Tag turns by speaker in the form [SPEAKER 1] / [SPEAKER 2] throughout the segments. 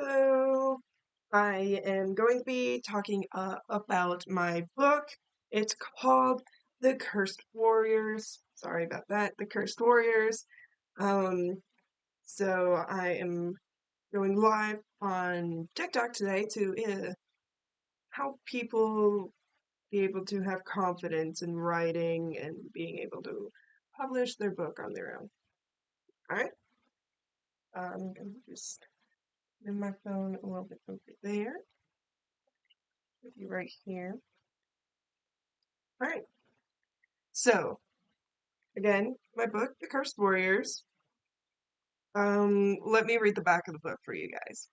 [SPEAKER 1] Hello. I am going to be talking about my book. It's called The Cursed Warriors. Sorry about that. The Cursed Warriors. Um, so I am going live on TikTok today to help people be able to have confidence in writing and being able to publish their book on their own. All right. I'm going to just move my phone a little bit over there. Put you right here. All right. So, again, my book, The Cursed Warriors. Let me read the back of the book for you guys.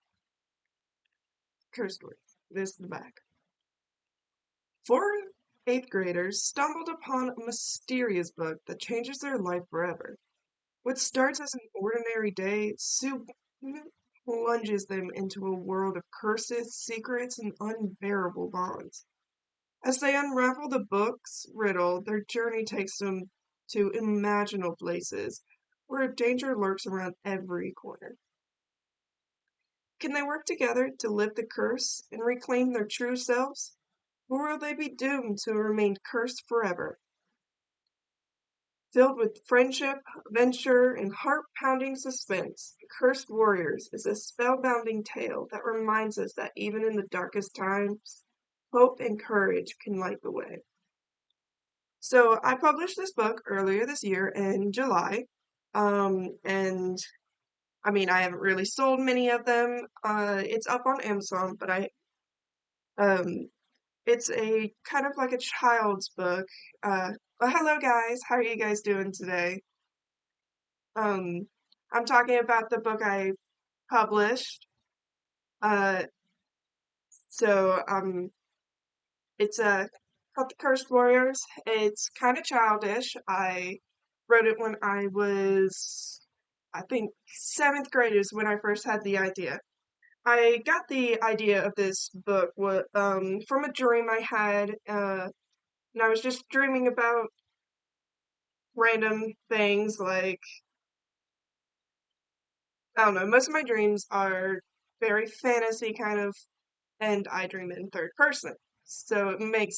[SPEAKER 1] Cursed Warriors. This is the back. Four eighth graders stumbled upon a mysterious book that changes their life forever. What starts as an ordinary day soon plunges them into a world of curses, secrets, and unbearable bonds. As they unravel the book's riddle, their journey takes them to imaginal places where danger lurks around every corner. Can they work together to lift the curse and reclaim their true selves? Or will they be doomed to remain cursed forever? Filled with friendship, adventure, and heart-pounding suspense, The Cursed Warriors is a spellbinding tale that reminds us that even in the darkest times, hope and courage can light the way. So I published this book earlier this year in July. And I mean, I haven't really sold many of them. It's up on Amazon, but um, it's a kind of like a child's book. Well, hello guys, how are you guys doing today? Um, I'm talking about the book I published. Uh, so it's called The Cursed Warriors. It's kind of childish. I wrote it when I was, I think, seventh grade is when I first had the idea. I got the idea of this book from a dream I had, and I was just dreaming about random things like, I don't know, most of my dreams are very fantasy kind of, and I dream in third person. So it made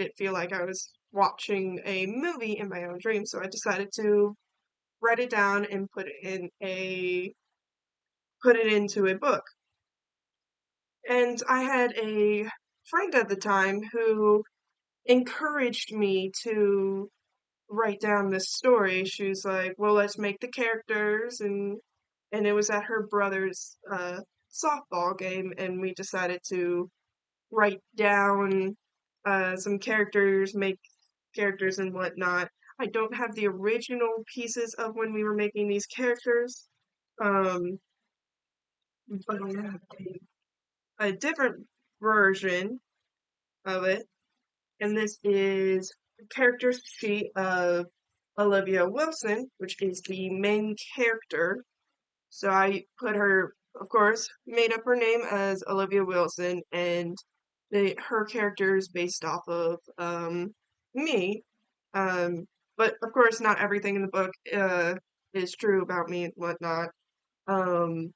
[SPEAKER 1] it feel like I was watching a movie in my own dream. So I decided to write it down and put it into a book. And I had a friend at the time who encouraged me to write down this story. She was like, "Well, let's make the characters," and it was at her brother's softball game, and we decided to write down some characters, make characters and whatnot. I don't have the original pieces of when we were making these characters, um, but I have a different version of it, and this is the character sheet of Olivia Wilson, which is the main character. So I put her, of course, made up her name as Olivia Wilson, and her character is based off of me. Um, but of course, not everything in the book is true about me and whatnot. Um,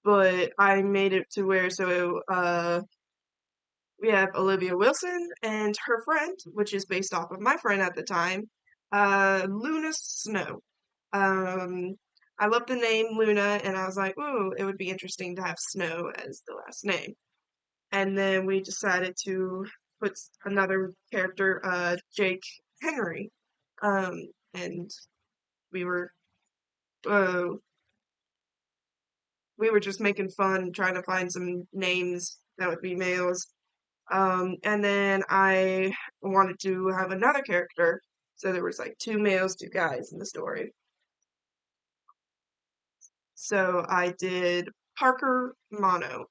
[SPEAKER 1] but I made it to where we have Olivia Wilson and her friend, which is based off of my friend at the time, Luna Snow. Um, I love the name Luna, and I was like, ooh, it would be interesting to have Snow as the last name. And then we decided to put another character, Jake Henry. Um, and we were uh, we were just making fun, trying to find some names that would be males. And then I wanted to have another character, so there was like two males, two guys in the story. So I did Parker Mono.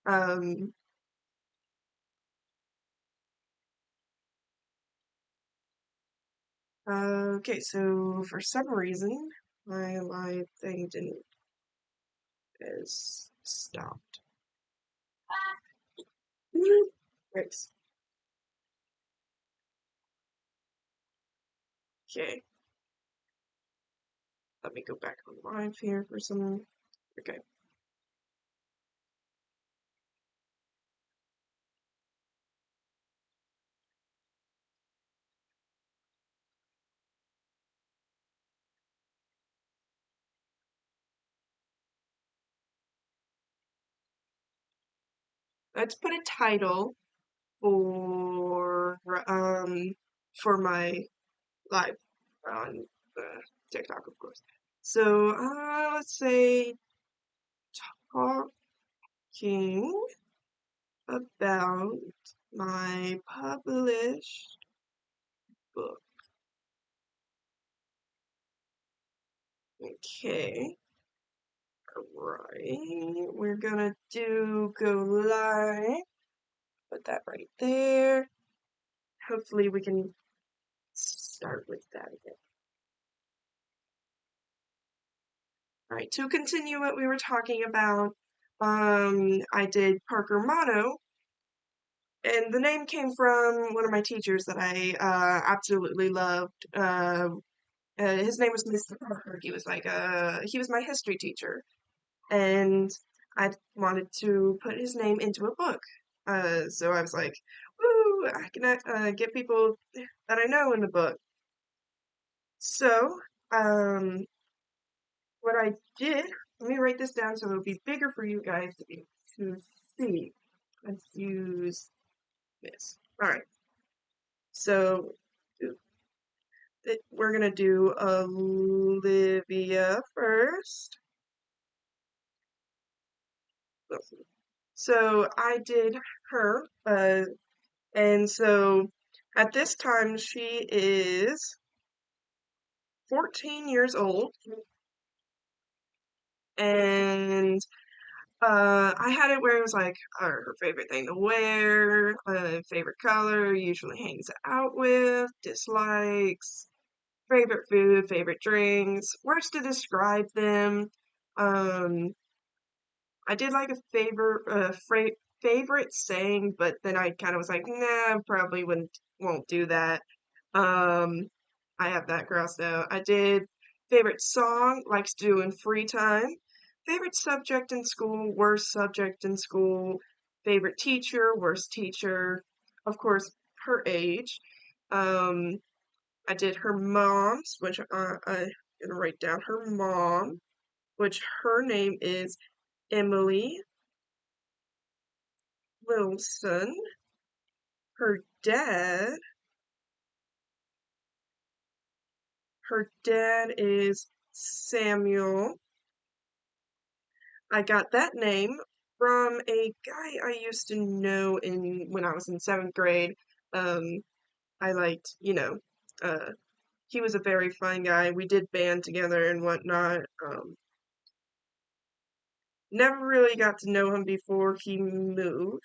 [SPEAKER 1] Um, okay, so for some reason, my live thing didn't is stopped. Right. Okay. Let me go back on live here for some. Okay. Let's put a title for for my live on TikTok, of course. So let's say talking about my published book. Okay, alright, we're gonna go live. Put that right there. Hopefully we can start with that again. Alright, to continue what we were talking about, I did Parker Motto, and the name came from one of my teachers that I absolutely loved. His name was Mr. Parker. He was my history teacher, and I wanted to put his name into a book. So I was like, "Woo! I can get people that I know in the book." So, what I did, let me write this down so it'll be bigger for you guys to see. Let's use this. All right. So we're gonna do Olivia first. So I did her, and so at this time she is 14 years old, and I had it where it was like her favorite thing to wear, favorite color, usually hangs out with, dislikes, favorite food, favorite drinks, words to describe them. Um, I did like a favorite saying, but then I kind of was like, nah, probably won't do that. Um, I have that crossed out. I did favorite song, likes to do in free time. Favorite subject in school, worst subject in school. Favorite teacher, worst teacher. Of course, her age. Um, I did her mom's, which I'm gonna write down her mom, which her name is Emily Wilson. Her dad, her dad is Samuel. I got that name from a guy I used to know in when I was in seventh grade. Um, I liked, uh, he was a very fine guy. We did band together and whatnot. Never really got to know him before he moved,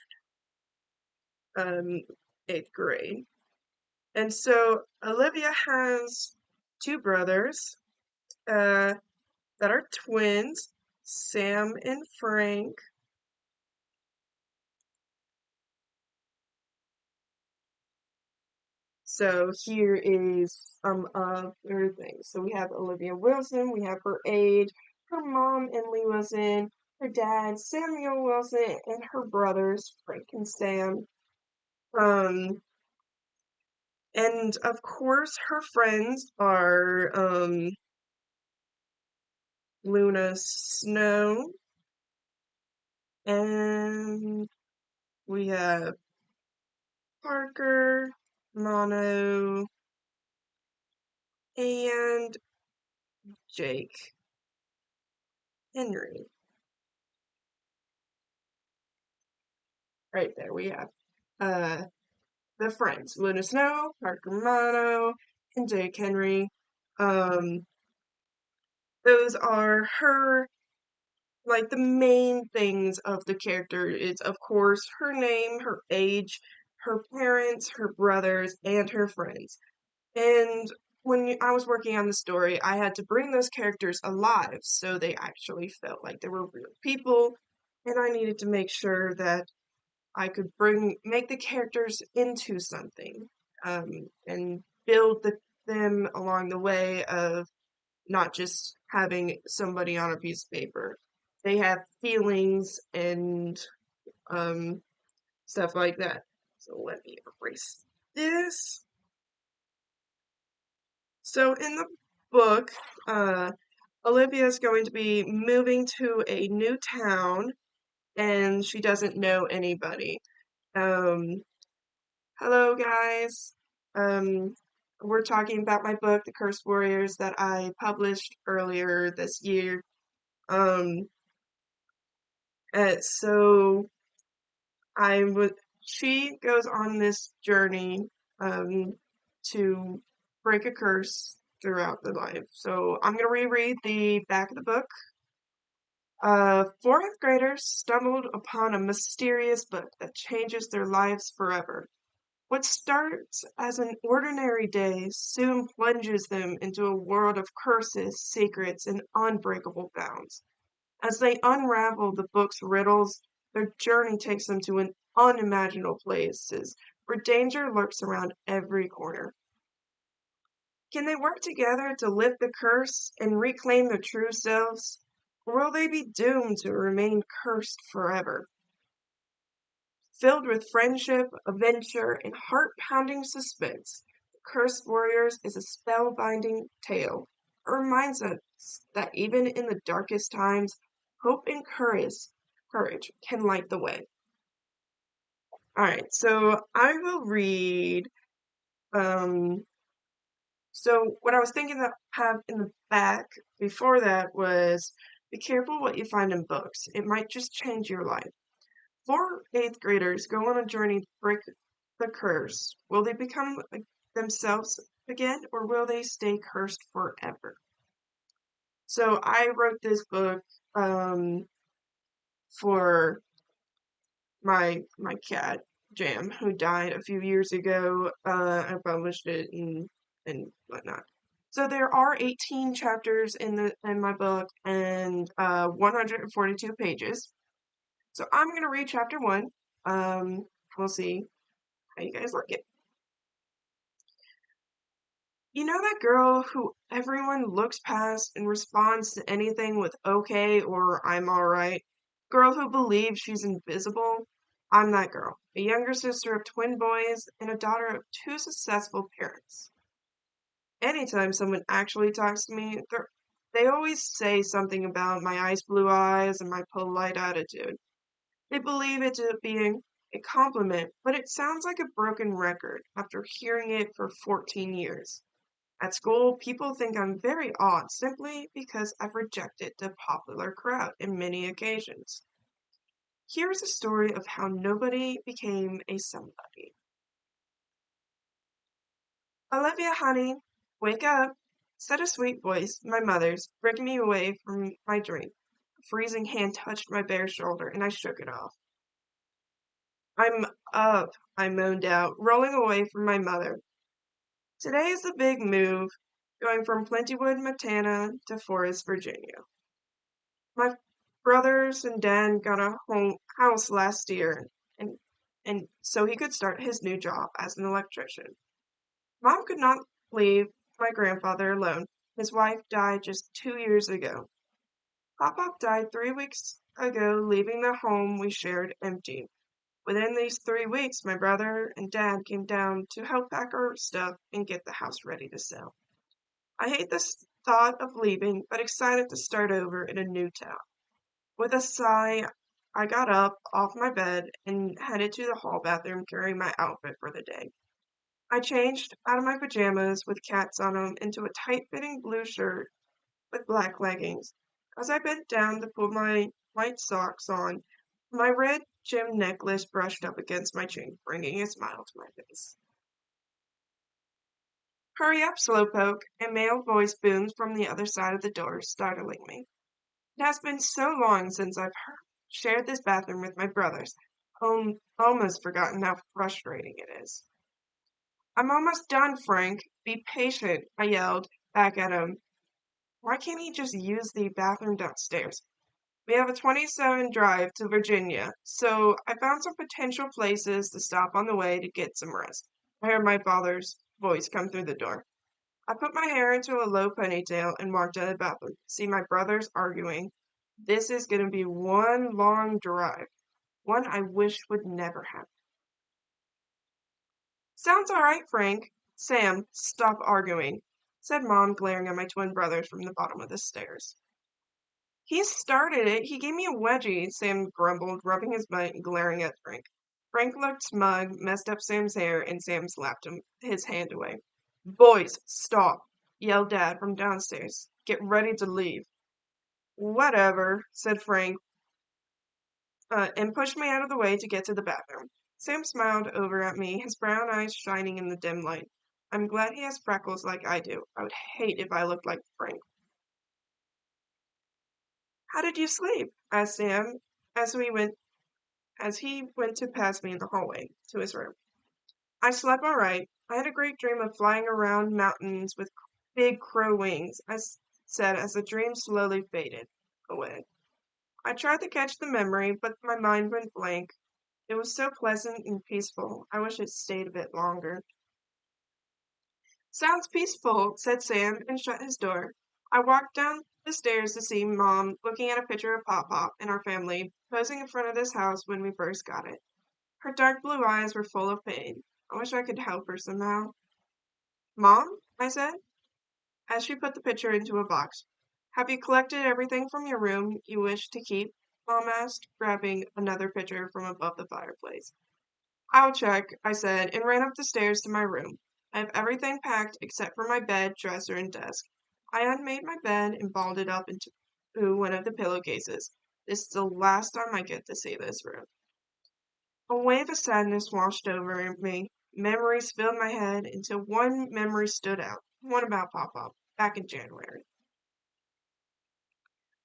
[SPEAKER 1] um, eighth grade. And so Olivia has two brothers, that are twins, Sam and Frank. So here is some of their things. So we have Olivia Wilson, we have her age, her mom, Emily Wilson, her dad, Samuel Wilson, and her brothers, Frank and Sam. Um, and of course, her friends are Luna Snow, and we have Parker, Mono, and Jake Henry. Right there we have uh the friends, Luna Snow, Parker Mono, and Jake Henry. Um those are her, like, the main things of the character is, of course, her name, her age, her parents, her brothers, and her friends. And when I was working on the story, I had to bring those characters alive so they actually felt like they were real people, and I needed to make sure that I could make the characters into something, and build them along the way of not just having somebody on a piece of paper. They have feelings and stuff like that. So let me erase this. So in the book, Olivia is going to be moving to a new town and she doesn't know anybody. Um, Hello, guys. Um, we're talking about my book, The Cursed Warriors, that I published earlier this year. Um, so I would. She goes on this journey to break a curse throughout the life. So I'm gonna reread the back of the book. Fourth graders stumbled upon a mysterious book that changes their lives forever. What starts as an ordinary day soon plunges them into a world of curses, secrets, and unbreakable bounds. As they unravel the book's riddles, their journey takes them to unimaginable places where danger lurks around every corner. Can they work together to lift the curse and reclaim their true selves? Or will they be doomed to remain cursed forever? Filled with friendship, adventure, and heart-pounding suspense, The Cursed Warriors is a spellbinding tale. It reminds us that even in the darkest times, hope and courage can light the way. Alright, so I will read, so what I was thinking to have in the back before that was, be careful what you find in books. It might just change your life. 4 eighth graders go on a journey to break the curse. Will they become themselves again, or will they stay cursed forever? So I wrote this book for my cat Jam, who died a few years ago. I published it and whatnot. So there are 18 chapters in my book and 142 pages. So I'm gonna read chapter 1. We'll see how you guys like it. You know that girl who everyone looks past and responds to anything with okay or I'm alright? Girl who believes she's invisible? I'm that girl, a younger sister of twin boys and a daughter of 2 successful parents. Anytime someone actually talks to me, they always say something about my ice blue eyes and my polite attitude. They believe it to be a compliment, but it sounds like a broken record after hearing it for 14 years. At school, people think I'm very odd simply because I've rejected the popular crowd in many occasions. Here's a story of how nobody became a somebody. Olivia, honey, wake up, said a sweet voice, my mother's, breaking me away from my dream. A freezing hand touched my bare shoulder, and I shook it off. I'm up, I moaned out, rolling away from my mother. Today is the big move, going from Plentywood, Montana to Forest, Virginia. My brothers and dad got a house last year, and and so he could start his new job as an electrician. Mom could not leave my grandfather alone. His wife died just 2 years ago. Pop died 3 weeks ago, leaving the home we shared empty. Within these 3 weeks, my brother and dad came down to help pack our stuff and get the house ready to sell. I hate this thought of leaving, but excited to start over in a new town. With a sigh, I got up off my bed and headed to the hall bathroom carrying my outfit for the day. I changed out of my pajamas with cats on them into a tight-fitting blue shirt with black leggings. As I bent down to put my white socks on, my red gem necklace brushed up against my chin, bringing a smile to my face. Hurry up, Slowpoke, a male voice boomed from the other side of the door, startling me. It has been so long since I've shared this bathroom with my brothers. Almost forgotten how frustrating it is. I'm almost done, Frank. Be patient, I yelled back at him. Why can't he just use the bathroom downstairs? We have a 27 drive to Virginia, so I found some potential places to stop on the way to get some rest. I heard my father's voice come through the door. I put my hair into a low ponytail and walked out of the bathroom. See my brothers arguing. This is going to be one long drive, one I wish would never happen. Sounds all right, Frank. Sam, stop arguing, said Mom, glaring at my twin brothers from the bottom of the stairs. He started it. He gave me a wedgie, Sam grumbled, rubbing his butt and glaring at Frank. Frank looked smug, messed up Sam's hair, and Sam slapped his hand away. Boys, stop, yelled Dad from downstairs. Get ready to leave. Whatever, said Frank, and pushed me out of the way to get to the bathroom. Sam smiled over at me, his brown eyes shining in the dim light. I'm glad he has freckles like I do. I would hate if I looked like Frank. How did you sleep? Asked Sam as he went to pass me in the hallway to his room. I slept all right. I had a great dream of flying around mountains with big crow wings, I said as the dream slowly faded away. I tried to catch the memory, but my mind went blank. It was so pleasant and peaceful. I wish it stayed a bit longer. Sounds peaceful, said Sam and shut his door. I walked down the stairs to see Mom looking at a picture of Pop Pop and our family posing in front of this house when we first got it. Her dark blue eyes were full of pain. I wish I could help her somehow. Mom, I said, as she put the picture into a box. Have you collected everything from your room you wish to keep? Mom asked, grabbing another picture from above the fireplace. I'll check, I said, and ran up the stairs to my room. I have everything packed except for my bed, dresser, and desk. I unmade my bed and balled it up into one of the pillowcases. This is the last time I get to see this room. A wave of sadness washed over me. Memories filled my head until one memory stood out, one about Pop-Pop, back in January.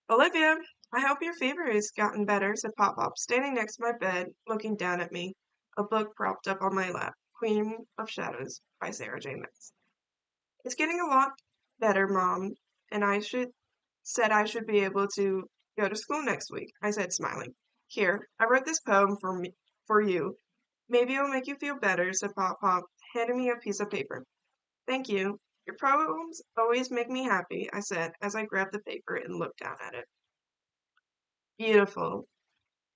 [SPEAKER 1] Olivia, I hope your fever has gotten better, said Pop-Pop, standing next to my bed, looking down at me, a book propped up on my lap, Queen of Shadows by Sarah J. Maas. It's getting a lot better, Mom, and said I should be able to go to school next week, I said, smiling. Here, I wrote this poem for you. Maybe it'll make you feel better, said Pop Pop, handing me a piece of paper. Thank you. Your poems always make me happy, I said as I grabbed the paper and looked down at it. Beautiful.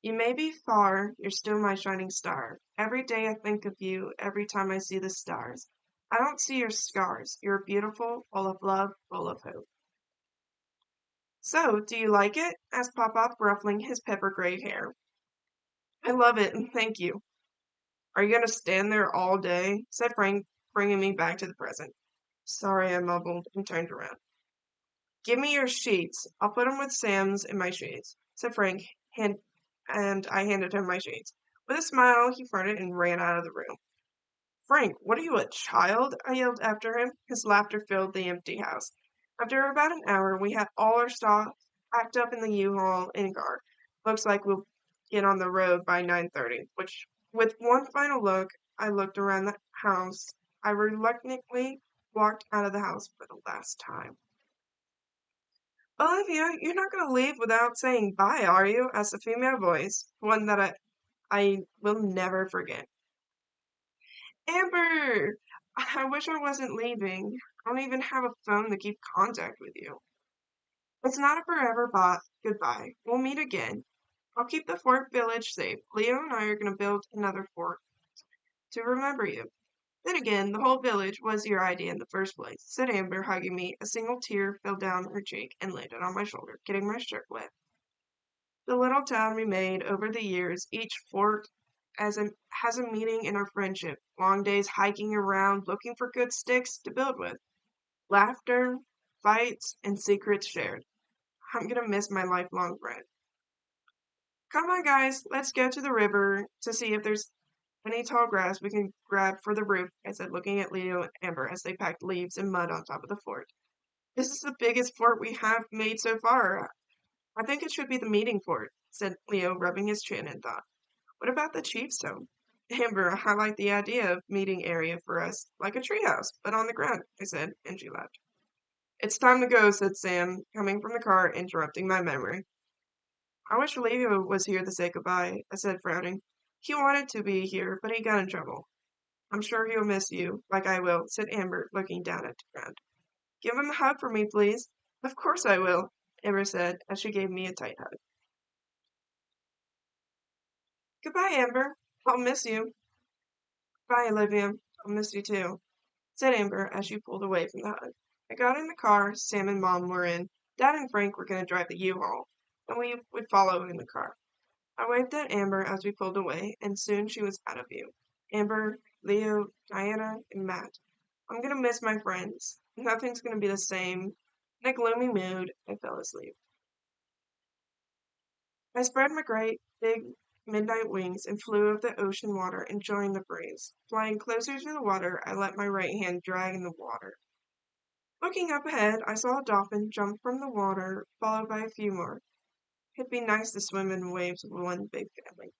[SPEAKER 1] You may be far, you're still my shining star. Every day I think of you, every time I see the stars. I don't see your scars. You're beautiful, full of love, full of hope. So, do you like it? Asked Pop Pop, ruffling his pepper gray hair. I love it, and thank you. Are you going to stand there all day? Said Frank, bringing me back to the present. Sorry, I mumbled and turned around. Give me your sheets. I'll put them with Sam's in my sheets, said Frank, and I handed him my sheets. With a smile, he fronted and ran out of the room. Frank, what are you, a child? I yelled after him. His laughter filled the empty house. After about an hour, we had all our stuff packed up in the U-Haul in car. Looks like we'll get on the road by 9:30, which, with one final look, I looked around the house. I reluctantly walked out of the house for the last time. Olivia, you're not going to leave without saying bye, are you? Asked a female voice, one that I will never forget. Amber! I wish I wasn't leaving. I don't even have a phone to keep contact with you. It's not a forever goodbye. We'll meet again. I'll keep the fort village safe. Leo and I are going to build another fort to remember you. Then again, the whole village was your idea in the first place, said Amber, hugging me. A single tear fell down her cheek and landed on my shoulder, getting my shirt wet. The little town we made over the years, each fort has a meaning in our friendship. Long days hiking around, looking for good sticks to build with. Laughter, fights, and secrets shared. I'm gonna miss my lifelong friend. Come on, guys, let's go to the river to see if there's any tall grass we can grab for the roof, I said, looking at Leo and Amber as they packed leaves and mud on top of the fort. This is the biggest fort we have made so far. I think it should be the meeting fort, said Leo, rubbing his chin in thought. What about the chief's home? Amber, I like the idea of meeting area for us, like a treehouse, but on the ground, I said, and she laughed. It's time to go, said Sam, coming from the car, interrupting my memory. I wish Leo was here to say goodbye, I said, frowning. He wanted to be here, but he got in trouble. I'm sure he'll miss you, like I will, said Amber, looking down at the ground. Give him a hug for me, please. Of course I will, Amber said as she gave me a tight hug. Goodbye, Amber. I'll miss you. Bye, Olivia. I'll miss you too, said Amber as she pulled away from the hug. I got in the car Sam and Mom were in. Dad and Frank were going to drive the U-Haul, and we would follow in the car. I waved at Amber as we pulled away, and soon she was out of view. Amber, Leo, Diana, and Matt. I'm going to miss my friends. Nothing's going to be the same. In a gloomy mood, I fell asleep. I spread my great, big midnight wings and flew over the ocean water, enjoying the breeze. Flying closer to the water, I let my right hand drag in the water. Looking up ahead, I saw a dolphin jump from the water, followed by a few more. It'd be nice to swim in waves with one big family.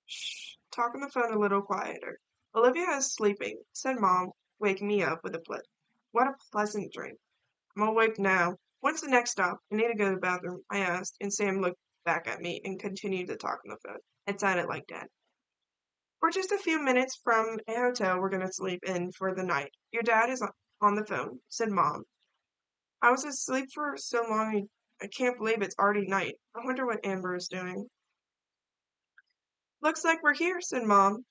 [SPEAKER 1] Shh, talk on the phone a little quieter. Olivia is sleeping, said Mom, waking me up with a blip. What a pleasant dream. I'm awake now. When's the next stop? I need to go to the bathroom, I asked, and Sam looked back at me and continued to talk on the phone. It sounded like Dad. We're just a few minutes from a hotel we're going to sleep in for the night. Your dad is on the phone, said Mom. I was asleep for so long I can't believe it's already night. I wonder what Amber is doing. Looks like we're here, said Mom,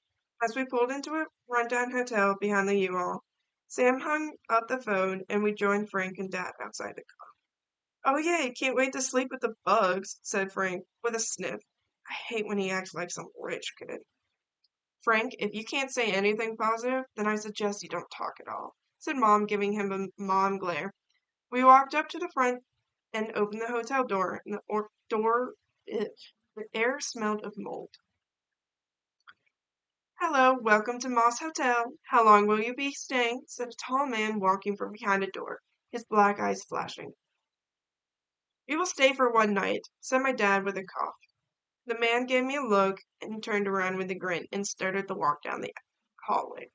[SPEAKER 1] as we pulled into a rundown hotel behind the U-Haul. Sam hung up the phone and we joined Frank and Dad outside the car. Oh yay, can't wait to sleep with the bugs, said Frank with a sniff. I hate when he acts like some rich kid. Frank, if you can't say anything positive, then I suggest you don't talk at all, said Mom, giving him a mom glare. We walked up to the front and opened the hotel door, and the air smelled of mold. Hello, welcome to Moss Hotel. How long will you be staying? Said a tall man walking from behind a door, his black eyes flashing. We will stay for one night, said my dad with a cough. The man gave me a look and turned around with a grin and started to walk down the hallway.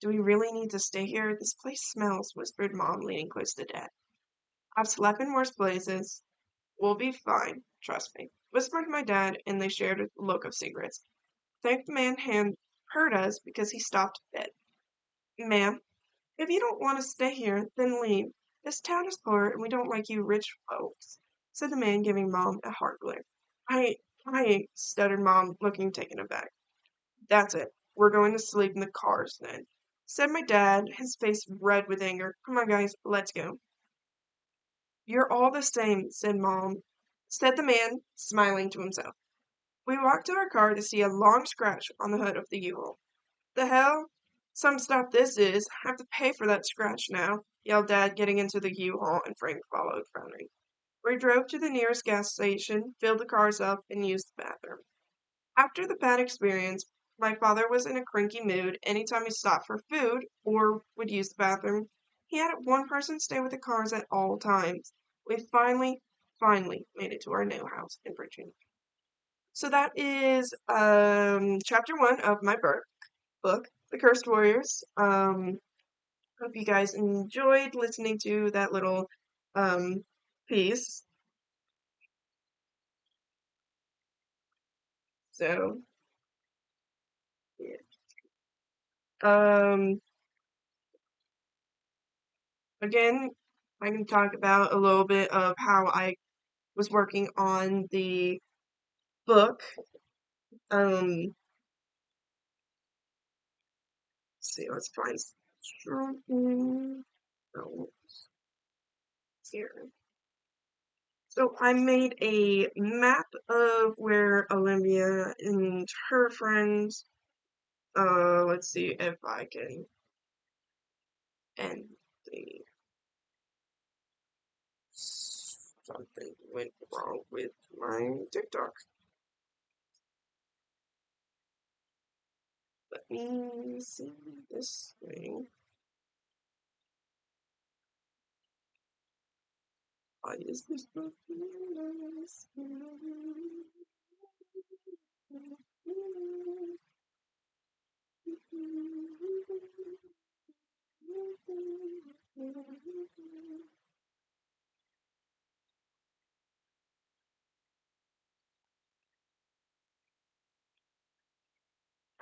[SPEAKER 1] Do we really need to stay here? This place smells, whispered Mom, leaning close to Dad. I've slept in worse places. We'll be fine, trust me, whispered my dad, and they shared a look of cigarettes. Thank the man hand heard us because he stopped dead. Ma'am, if you don't want to stay here, then leave. This town is poor, and we don't like you rich folks, said the man, giving Mom a hard glare. I, stuttered Mom, looking taken aback. That's it. We're going to sleep in the cars, then, said my dad, his face red with anger. Come on, guys, let's go. You're all the same, said the man, smiling to himself. We walked to our car to see a long scratch on the hood of the U-Haul. The hell? Some stuff this is. Have to pay for that scratch now, yelled Dad, getting into the U-Haul, and Frank followed, frowning. We drove to the nearest gas station, filled the cars up, and used the bathroom. After the bad experience, my father was in a cranky mood anytime he stopped for food or would use the bathroom. He had one person stay with the cars at all times. We finally made it to our new house in Virginia. So that is chapter one of my book, The Cursed Warriors. Hope you guys enjoyed listening to that little piece. So yeah. Um Again, I can talk about a little bit of how I was working on the book. Let's see, let's find something. Oh, here. So I made a map of where Olympia and her friends. Let's see if I can end the something went wrong with my TikTok. Let me see this thing. Why is this book?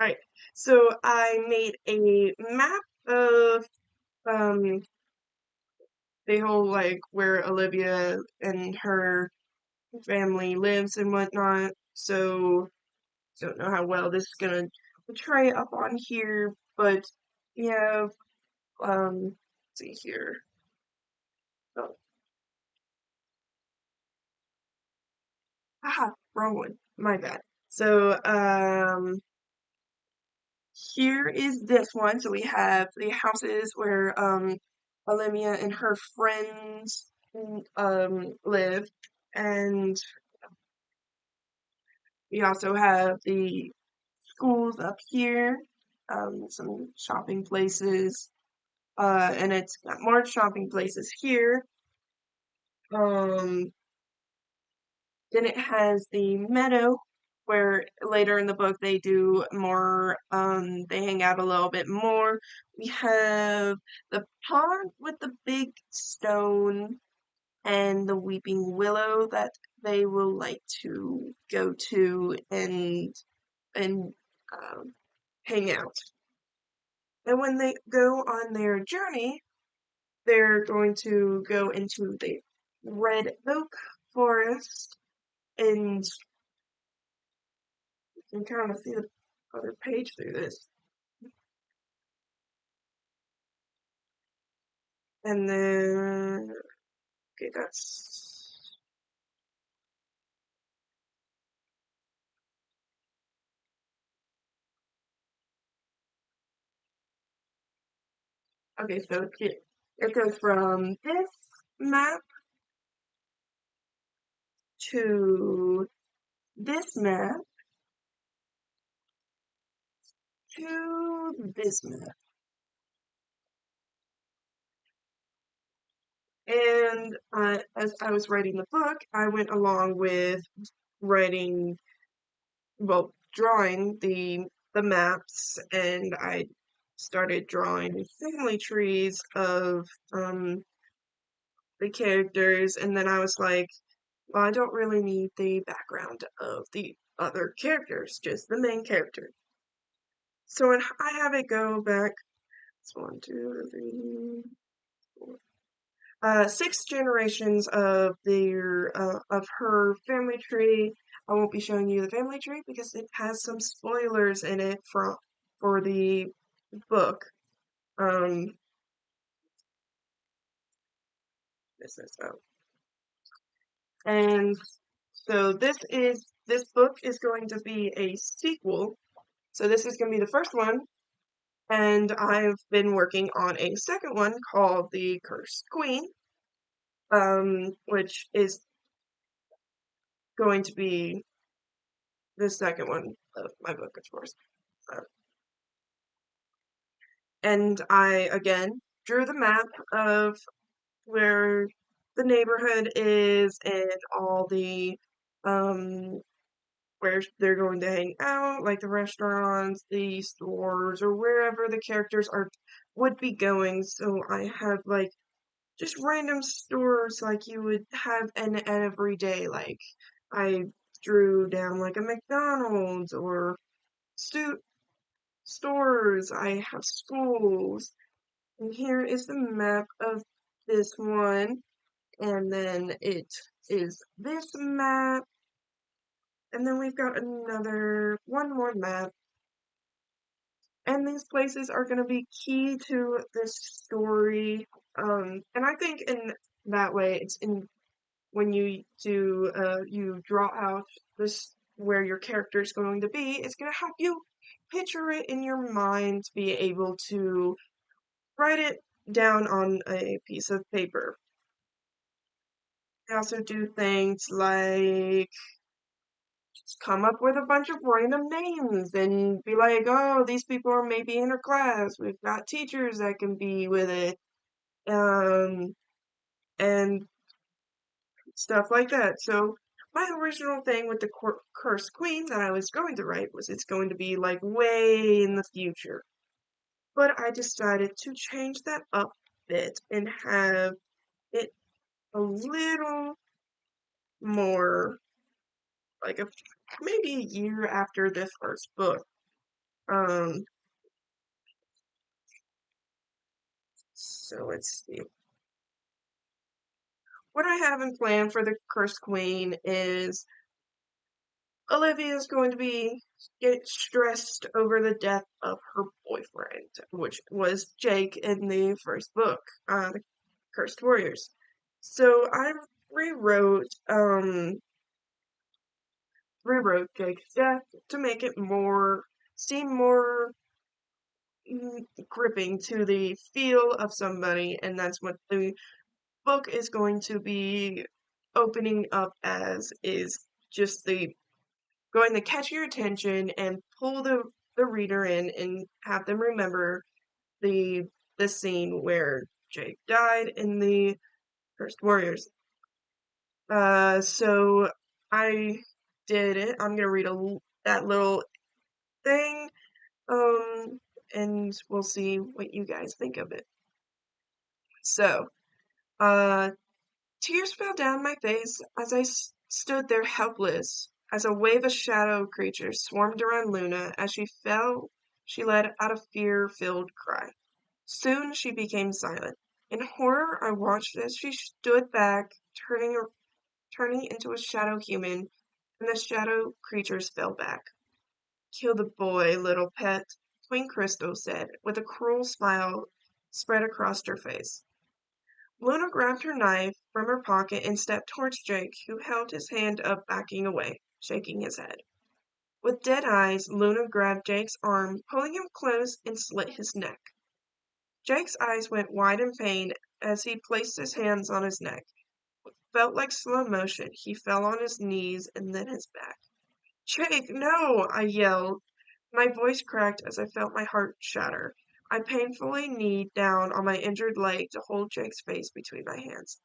[SPEAKER 1] Alright, so I made a map of um the whole like where Olivia and her family lives and whatnot. So don't know how well this is gonna portray up on here, but yeah, let's see here. Oh, haha, wrong one. My bad. So here is this one. So we have the houses where Olivia and her friends live, and we also have the schools up here, some shopping places, and it's got more shopping places here. Um, then it has the meadow, where later in the book they do more, they hang out a little bit more. We have the pond with the big stone and the weeping willow that they will like to go to and um, hang out. And when they go on their journey, they're going to go into the red oak forest, and you can kind of see the other page through this. And then, okay, that's okay. So it goes from this map to this map to this map. And as I was writing the book, I went along with writing, well, drawing the maps, and I started drawing family trees of the characters, and then I was like, well, I don't really need the background of the other characters, just the main character. So when I have it go back, it's one, two, three, four, six generations of of her family tree. I won't be showing you the family tree because it has some spoilers in it for the book. Um, this is out. And so this book is going to be a sequel. So this is going to be the first one, and I've been working on a second one called The Cursed Queen, which is going to be the second one of my book, of course. Uh, and I again drew the map of where the neighborhood is and all the um where they're going to hang out, like the restaurants, the stores, or wherever the characters are would be going. So I have like just random stores like you would have an every day. Like I drew down like a McDonald's or stu stores. I have schools. And here is the map of this one. And then it is this map. And then we've got one more map. And these places are going to be key to this story. And I think in that way, it's in when you draw out this where your character is going to be, it's going to help you picture it in your mind to be able to write it down on a piece of paper. I also do things like just come up with a bunch of random names and be like, oh, these people are maybe in our class. We've got teachers that can be with it. Um, and stuff like that. So my original thing with the Cursed Queen that I was going to write was it's going to be like way in the future. But I decided to change that up a bit and have it a little more like maybe a year after this first book. Um, so let's see. what I have in plan for the Cursed Queen is Olivia is going to be get stressed over the death of her boyfriend, which was Jake in the first book, The Cursed Warriors. So I rewrote um rewrote Jake's death to make it seem more gripping to the feel of somebody, and that's what the book is going to be opening up as, is just the going to catch your attention and pull the reader in and have them remember the the scene where Jake died in the Cursed Warriors. So I did it. I'm gonna read that little thing, um, and we'll see what you guys think of it. So, uh, tears fell down my face as I stood there helpless, as a wave of shadow creatures swarmed around Luna. As she fell, she let out a fear-filled cry. Soon she became silent. In horror, I watched as she stood back, turning into a shadow human, and the shadow creatures fell back. Kill the boy, little pet, Queen Crystal said, with a cruel smile spread across her face. Luna grabbed her knife from her pocket and stepped towards Jake, who held his hand up, backing away, shaking his head. With dead eyes, Luna grabbed Jake's arm, pulling him close, and slit his neck. Jake's eyes went wide in pain as he placed his hands on his neck. It felt like slow motion. He fell on his knees and then his back. Jake, no! I yelled. My voice cracked as I felt my heart shatter. I painfully kneed down on my injured leg to hold Jake's face between my hands.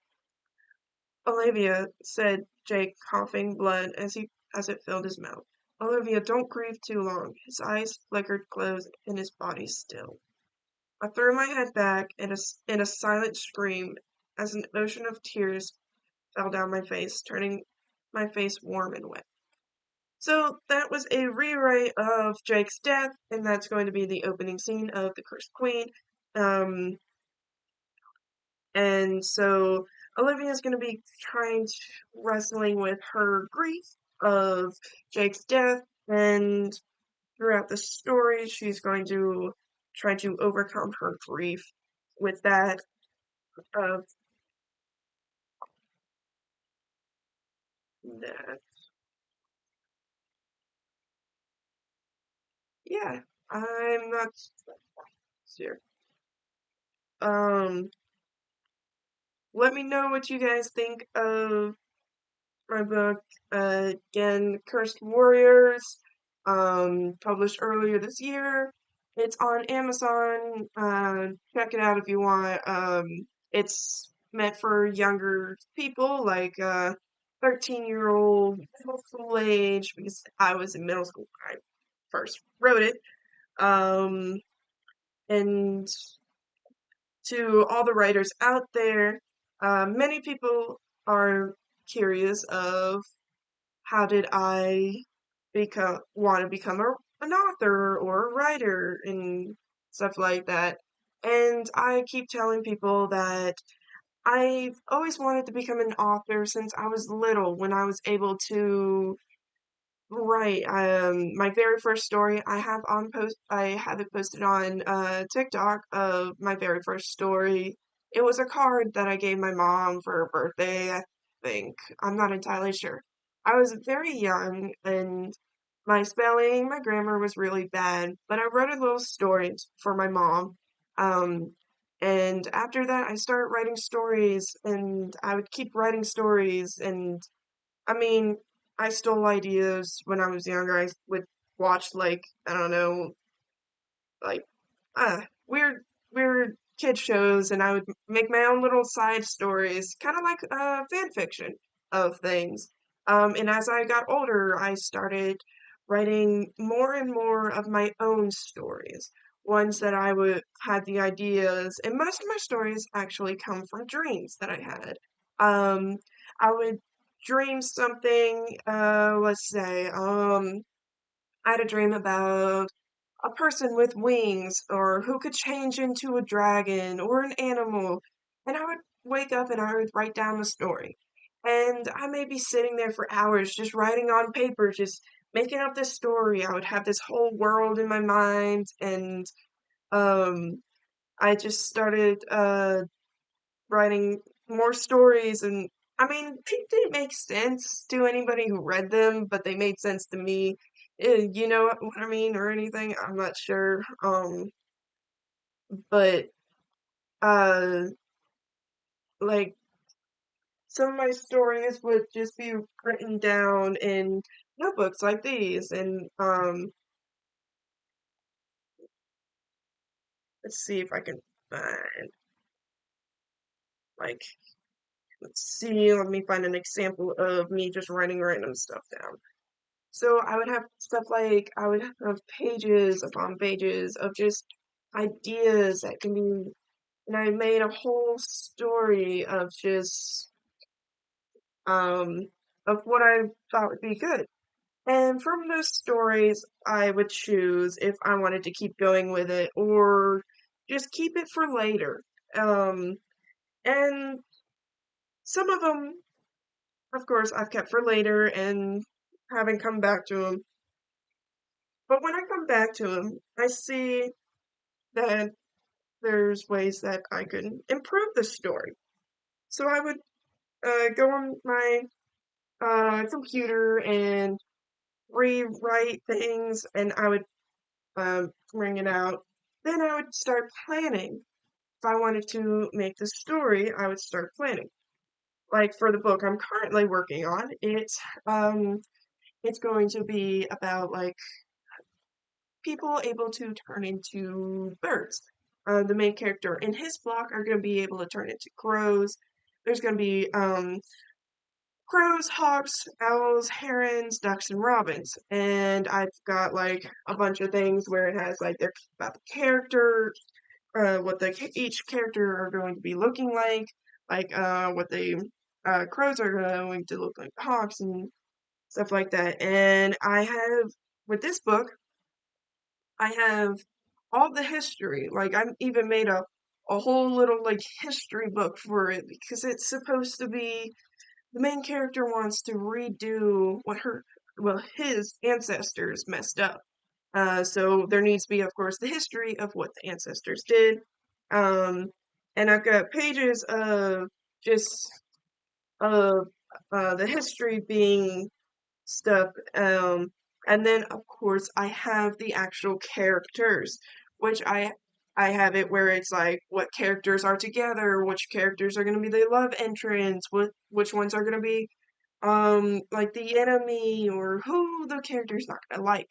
[SPEAKER 1] Olivia, said Jake, coughing blood as it filled his mouth. Olivia, don't grieve too long. His eyes flickered closed and his body still. I threw my head back in a silent scream as an ocean of tears fell down my face, turning my face warm and wet. So that was a rewrite of Jake's death, and that's going to be the opening scene of The Cursed Queen. Um, and so Olivia's going to be wrestling with her grief of Jake's death, and throughout the story, she's going to try to overcome her grief with that. Of that, yeah, I'm not sure. Um, Let me know what you guys think of my book, again, Cursed Warriors, published earlier this year. It's on Amazon. Check it out if you want. It's meant for younger people, like 13-year-old middle school age, because I was in middle school when I first wrote it. Um, and to all the writers out there, many people are curious of how did I become an author or a writer and stuff like that. And I keep telling people that I've always wanted to become an author since I was little, when I was able to write. My very first story I have it posted on TikTok of my very first story. It was a card that I gave my mom for her birthday, I think. I'm not entirely sure. I was very young and my spelling, my grammar was really bad, but I wrote a little story for my mom. Um, and after that, I started writing stories, and I would keep writing stories. And I mean, I stole ideas when I was younger. I would watch, like, I don't know, like weird kid shows, and I would make my own little side stories, kind of like fan fiction of things. And as I got older, I started writing more and more of my own stories, ones that I would had the ideas, and most of my stories actually come from dreams that I had. Um, I would dream something. Let's say, I had a dream about a person with wings or who could change into a dragon or an animal. And I would wake up and I would write down the story. And I may be sitting there for hours just writing on paper, just making up this story. I would have this whole world in my mind, and um, I just started writing more stories. And I mean, they didn't make sense to anybody who read them, but they made sense to me. You know what I mean, or anything? I'm not sure. But uh, like some of my stories would just be written down in notebooks like these. And let's see if I can find, like, let's see, let me find an example of me just writing random stuff down. So I would have stuff like, I would have pages upon pages of just ideas that can be, and I made a whole story of just, um, of what I thought would be good. And from those stories, I would choose if I wanted to keep going with it or just keep it for later. Um, and some of them, of course, I've kept for later and haven't come back to them. But when I come back to them, I see that there's ways that I could improve the story. So I would go on my computer and rewrite things, and I would bring it out. Then I would start planning. If I wanted to make the story, I would start planning. Like for the book I'm currently working on, it's going to be about like people able to turn into birds. The main character in his block are going to be able to turn into crows. There's going to be crows, hawks, owls, herons, ducks, and robins. And I've got like a bunch of things where it has like they're about the character, what each character are going to be looking like what the crows are going to look like hawks and stuff like that. And I have with this book, I have all the history. Like I even made a whole little like history book for it because it's supposed to be the main character wants to redo what his ancestors messed up. So there needs to be, of course, the history of what the ancestors did. Um, and I've got pages of just of the history being stuff. And then of course I have the actual characters, which I have it where it's like what characters are together, which characters are gonna be the love entrants, which ones are gonna be like the enemy or who the character's not gonna like.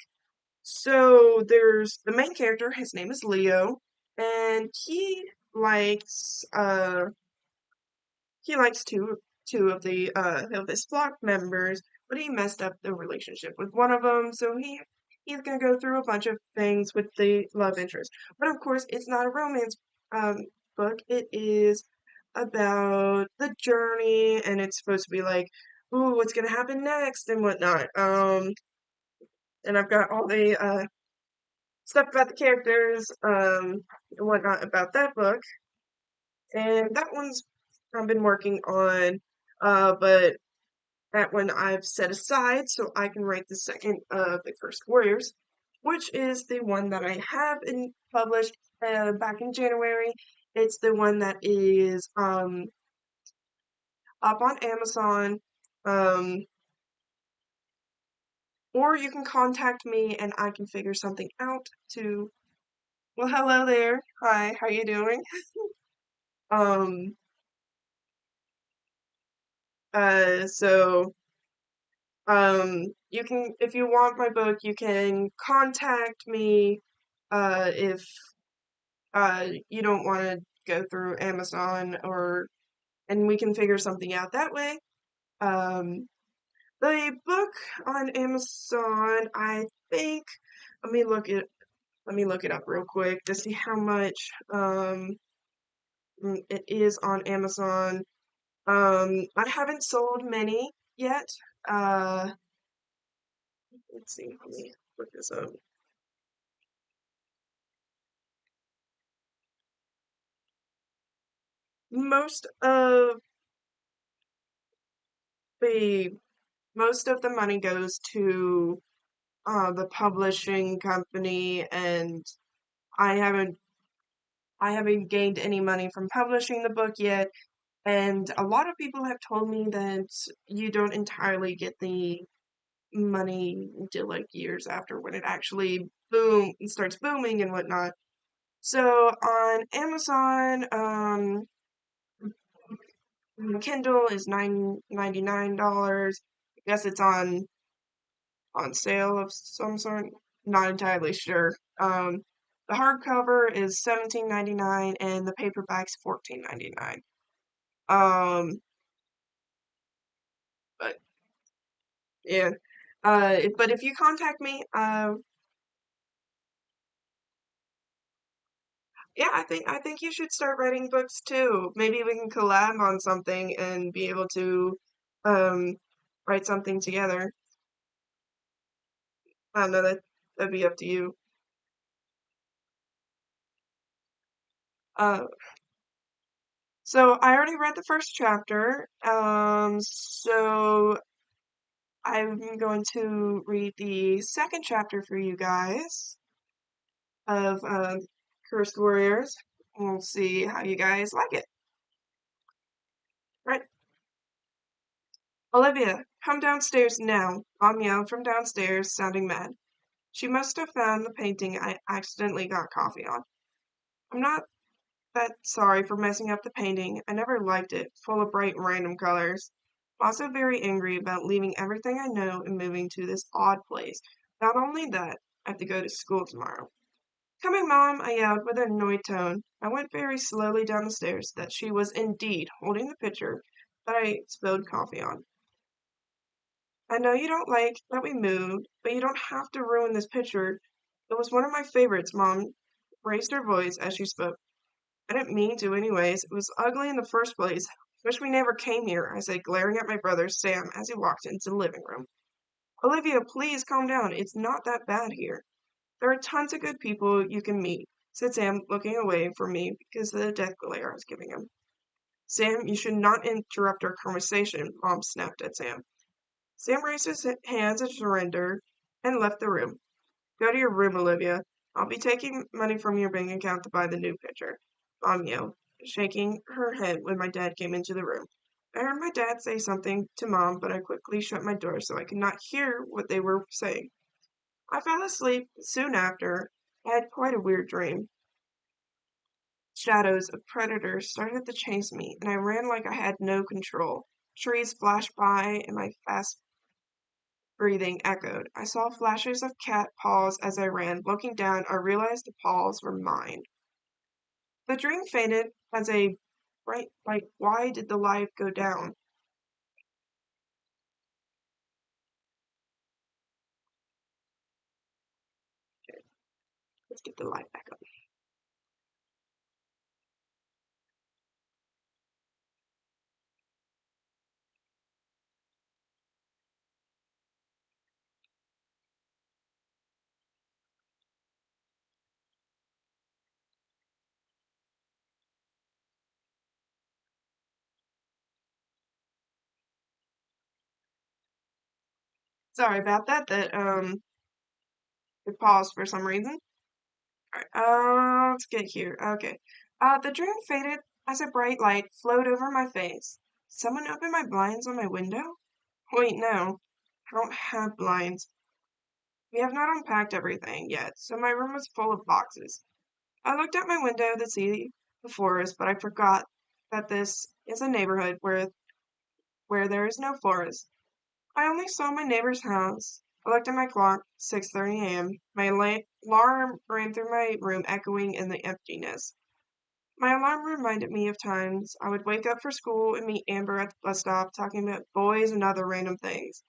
[SPEAKER 1] So there's the main character, his name is Leo, and likes uh he likes two of his flock members, but he messed up the relationship with one of them, so he's gonna go through a bunch of things with the love interest. But of course, it's not a romance um book. It is about the journey, and it's supposed to be like, ooh, what's gonna happen next and whatnot. And I've got all the stuff about the characters, and whatnot about that book. And that one's I've been working on, but that one I've set aside so I can write the second of the Cursed Warriors, which is the one that I have published back in January. It's the one that is up on Amazon, um, or you can contact me and I can figure something out to. Well, hello there. Hi, how you doing? Um, so you can, if you want my book, you can contact me if you don't want to go through Amazon, or and we can figure something out that way. Um, the book on Amazon, I think, let me look it let me look it up real quick to see how much it is on Amazon. I haven't sold many yet. Uh, let's see, let me look this up. most of the most of the money goes to the publishing company, and I haven't I haven't gained any money from publishing the book yet. And a lot of people have told me that you don't entirely get the money until like years after when it actually starts booming and whatnot. So on Amazon, Kindle is $9.99. I guess it's on sale of some sort. Not entirely sure. The hardcover is $17.99 and the paperback's $14.99. Um, but yeah. But if you contact me, yeah, I think you should start writing books too. Maybe we can collab on something and be able to um write something together. I don't know, that'd be up to you. Uh, so I already read the first chapter. So I'm going to read the second chapter for you guys of Cursed Warriors. We'll see how you guys like it. Right. Olivia, come downstairs now. Mom yelled from downstairs, sounding mad. She must have found the painting I accidentally got coffee on. I'm not that sorry for messing up the painting. I never liked it, full of bright random colors. I'm also very angry about leaving everything I know and moving to this odd place. Not only that, I have to go to school tomorrow. Coming, Mom, I yelled with an annoyed tone. I went very slowly down the stairs, that she was indeed holding the pitcher that I spilled coffee on. I know you don't like that we moved, but you don't have to ruin this picture. It was one of my favorites, Mom raised her voice as she spoke. I didn't mean to anyways. It was ugly in the first place. Wish we never came here, I said, glaring at my brother Sam as he walked into the living room. Olivia, please calm down. It's not that bad here. There are tons of good people you can meet, said Sam, looking away from me because of the death glare I was giving him. Sam, you should not interrupt our conversation, Mom snapped at Sam. Sam raised his hands in surrender and left the room. Go to your room, Olivia. I'll be taking money from your bank account to buy the new picture. Mom yelled, shaking her head when my dad came into the room. I heard my dad say something to Mom, but I quickly shut my door so I could not hear what they were saying. I fell asleep soon after. I had quite a weird dream. Shadows of predators started to chase me, and I ran like I had no control. Trees flashed by, and my fast breathing echoed. I saw flashes of cat paws as I ran. Looking down, I realized the paws were mine. The dream faded as a bright light. Why did the light go down? Okay, let's get the light back up. Sorry about that. It paused for some reason. Alright, let's get here. Okay. The dream faded as a bright light flowed over my face. Someone opened my blinds on my window? Wait, no. I don't have blinds. We have not unpacked everything yet, so my room was full of boxes. I looked out my window to see the forest, but I forgot that this is a neighborhood where there is no forest. I only saw my neighbor's house. I looked at my clock, 6:30 a.m. My alarm ran through my room, echoing in the emptiness. My alarm reminded me of times I would wake up for school and meet Amber at the bus stop talking about boys and other random things.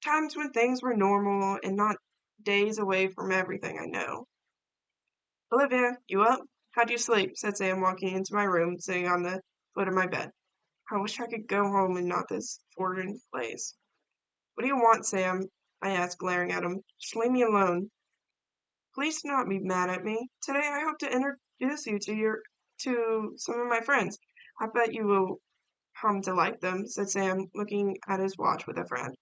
[SPEAKER 1] Times when things were normal and not days away from everything I know. Olivia, you up? How'd you sleep? Said Sam, walking into my room, sitting on the foot of my bed. I wish I could go home and not this foreign place. What do you want, Sam? I asked, glaring at him. Just leave me alone. Please do not be mad at me. Today I hope to introduce you to some of my friends. I bet you will come to like them, said Sam, looking at his watch with a frown.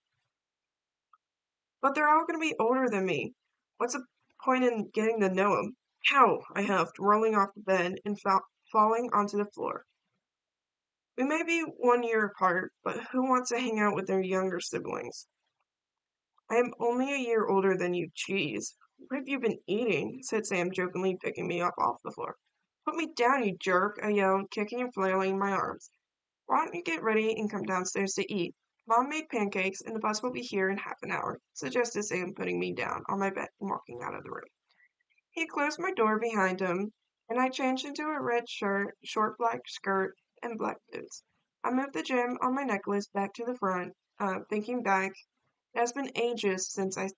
[SPEAKER 1] But they're all going to be older than me. What's the point in getting to know them? How? I huffed, rolling off the bed and falling onto the floor. We may be 1 year apart, but who wants to hang out with their younger siblings? I am only a year older than you, jeez. What have you been eating? Said Sam, jokingly picking me up off the floor. Put me down, you jerk, I yelled, kicking and flailing my arms. Why don't you get ready and come downstairs to eat? Mom made pancakes, and the bus will be here in half an hour, suggested Sam, putting me down on my bed and walking out of the room. He closed my door behind him, and I changed into a red shirt, short black skirt, and black boots. I moved the gem on my necklace back to the front, thinking back. It has been ages since I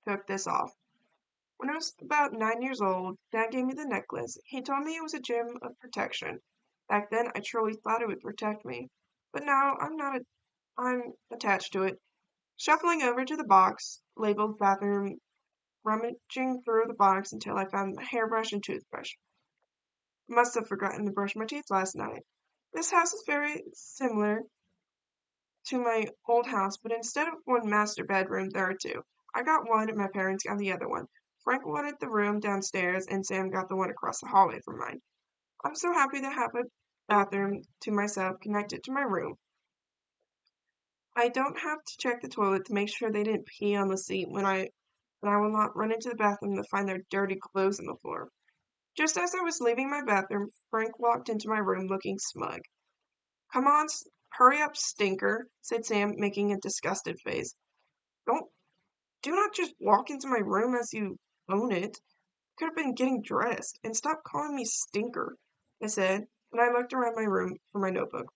[SPEAKER 1] took this off. When I was about 9 years old, Dad gave me the necklace. He told me it was a gem of protection. Back then, I truly thought it would protect me. But now, I'm attached to it. Shuffling over to the box, labeled bathroom, rummaging through the box until I found a hairbrush and toothbrush. Must have forgotten to brush my teeth last night. This house is very similar to my old house, but instead of one master bedroom, there are two. I got one and my parents got the other one. Frank wanted the room downstairs and Sam got the one across the hallway from mine. I'm so happy to have a bathroom to myself connected to my room. I don't have to check the toilet to make sure they didn't pee on the seat when I will not run into the bathroom to find their dirty clothes on the floor. Just as I was leaving my bathroom, Frank walked into my room looking smug. Come on, hurry up, stinker, said Sam, making a disgusted face. Don't Do not just walk into my room as you own it. Could have been getting dressed. And stop calling me stinker, I said, and I looked around my room for my notebook.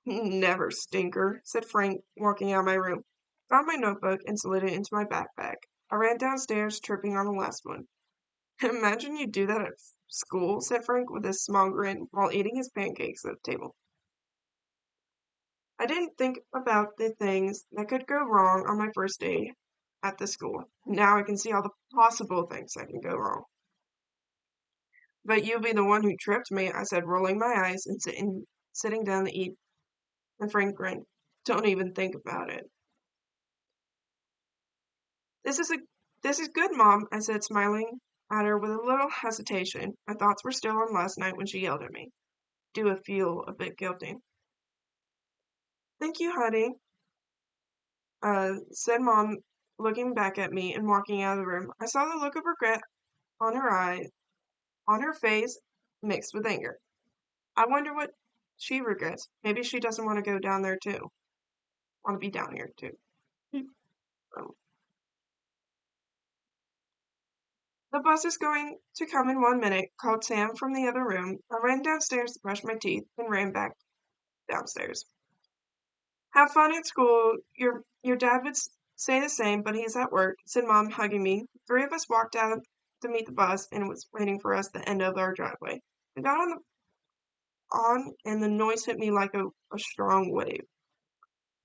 [SPEAKER 1] Never, stinker, said Frank, walking out of my room. Found my notebook and slid it into my backpack. I ran downstairs, tripping on the last one. Imagine you do that at school, said Frank with a small grin while eating his pancakes at the table. I didn't think about the things that could go wrong on my first day at the school. Now I can see all the possible things that can go wrong. But you'll be the one who tripped me, I said, rolling my eyes and sitting down to eat. And Frank grinned. Don't even think about it. This is a this is good, Mom, I said, smiling at her with a little hesitation. My thoughts were still on last night when she yelled at me. Do I feel a bit guilty? Thank you, honey, said Mom, looking back at me and walking out of the room. I saw the look of regret on on her face, mixed with anger. I wonder what she regrets. Maybe she doesn't want to go down there too. Want to be down here too. Um, the bus is going to come in 1 minute, called Sam from the other room. I ran downstairs to brush my teeth and ran back downstairs. Have fun at school. Your dad would say the same, but he's at work, said Mom, hugging me. Three of us walked out to meet the bus and it was waiting for us at the end of our driveway. We got on and the noise hit me like a strong wave.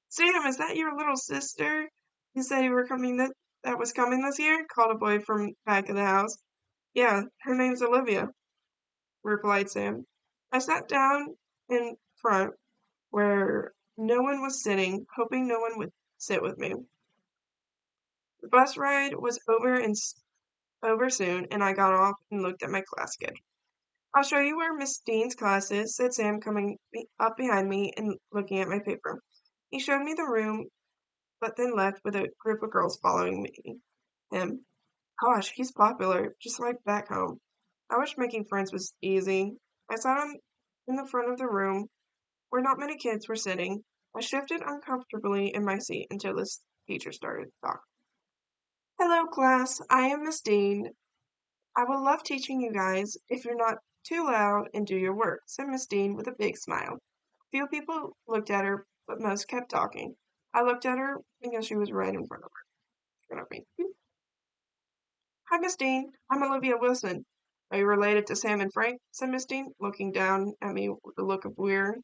[SPEAKER 1] Sam, is that your little sister? You said you were that was coming this year? Called a boy from back of the house. Yeah, her name's Olivia, replied Sam. I sat down in front where no one was sitting, hoping no one would sit with me. The bus ride was over soon, and I got off and looked at my class schedule. I'll show you where Miss Dean's class is, said Sam, coming up behind me and looking at my paper. He showed me the room, but then left with a group of girls following him. Gosh, he's popular, just like back home. I wish making friends was easy. I sat in the front of the room where not many kids were sitting. I shifted uncomfortably in my seat until the teacher started talking. Hello, class. I am Miss Dean. I will love teaching you guys if you're not too loud and do your work, said Miss Dean with a big smile. Few people looked at her, but most kept talking. I looked at her because she was right in front of me. Hi, Miss Dean. I'm Olivia Wilson. Are you related to Sam and Frank? Said Miss Dean, looking down at me with a look of weary.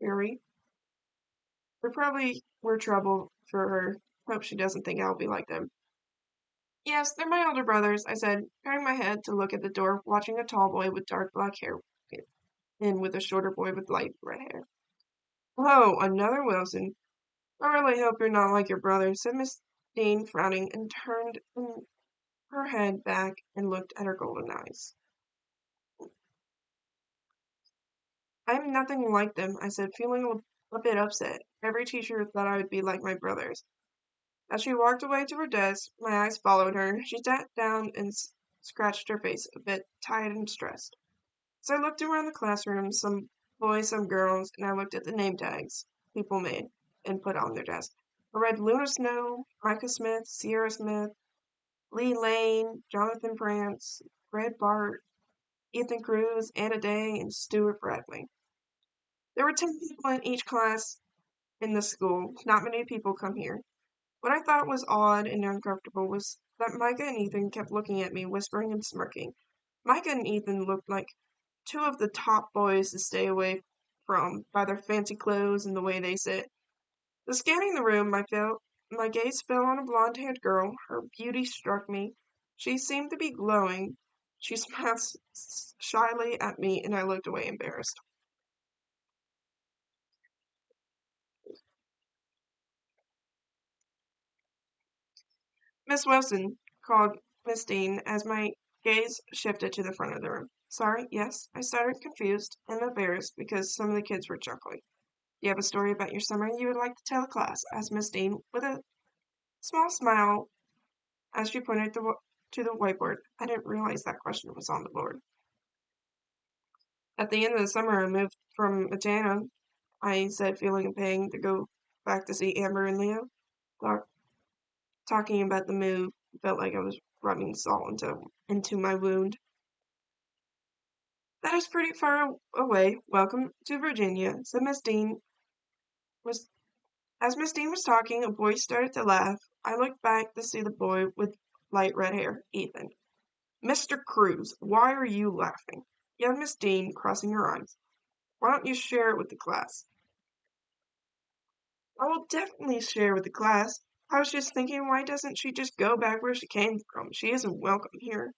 [SPEAKER 1] We probably were trouble for her. Hope she doesn't think I'll be like them. Yes, they're my older brothers, I said, turning my head to look at the door, watching a tall boy with dark black hair in with a shorter boy with light red hair. "Oh, another Wilson. I really hope you're not like your brother," said Miss Dean, frowning, and turned her head back and looked at her golden eyes. "I'm nothing like them," I said, feeling a bit upset. Every teacher thought I would be like my brothers. As she walked away to her desk, my eyes followed her. She sat down and scratched her face, a bit tired and stressed. As I looked around the classroom, some boys, some girls, and I looked at the name tags people made and put on their desk. I read Luna Snow, Micah Smith, Sierra Smith, Lee Lane, Jonathan Prance, Fred Bart, Ethan Cruz, Anna Day, and Stuart Bradley. There were 10 people in each class in the school. Not many people come here. What I thought was odd and uncomfortable was that Micah and Ethan kept looking at me, whispering and smirking. Micah and Ethan looked like two of the top boys to stay away from by their fancy clothes and the way they sit. As scanning the room, my gaze fell on a blonde-haired girl. Her beauty struck me. She seemed to be glowing. She smiled shyly at me, and I looked away embarrassed. "Miss Wilson," called Miss Dean as my gaze shifted to the front of the room. "Sorry, yes," I started, confused and embarrassed because some of the kids were chuckling. "Do you have a story about your summer you would like to tell the class?" asked Miss Dean with a small smile as she pointed to the whiteboard. I didn't realize that question was on the board. "At the end of the summer, I moved from Atlanta," I said, feeling a pang to go back to see Amber and Leo. Talking about the move felt like I was rubbing salt into my wound. "That is pretty far away. Welcome to Virginia," said Miss Dean. Was As Miss Dean was talking, a boy started to laugh. I looked back to see the boy with light red hair, Ethan. "Mr. Cruz, why are you laughing?" yelled Miss Dean, crossing her arms. "Why don't you share it with the class?" "I will definitely share with the class. I was just thinking, why doesn't she just go back where she came from? She isn't welcome here."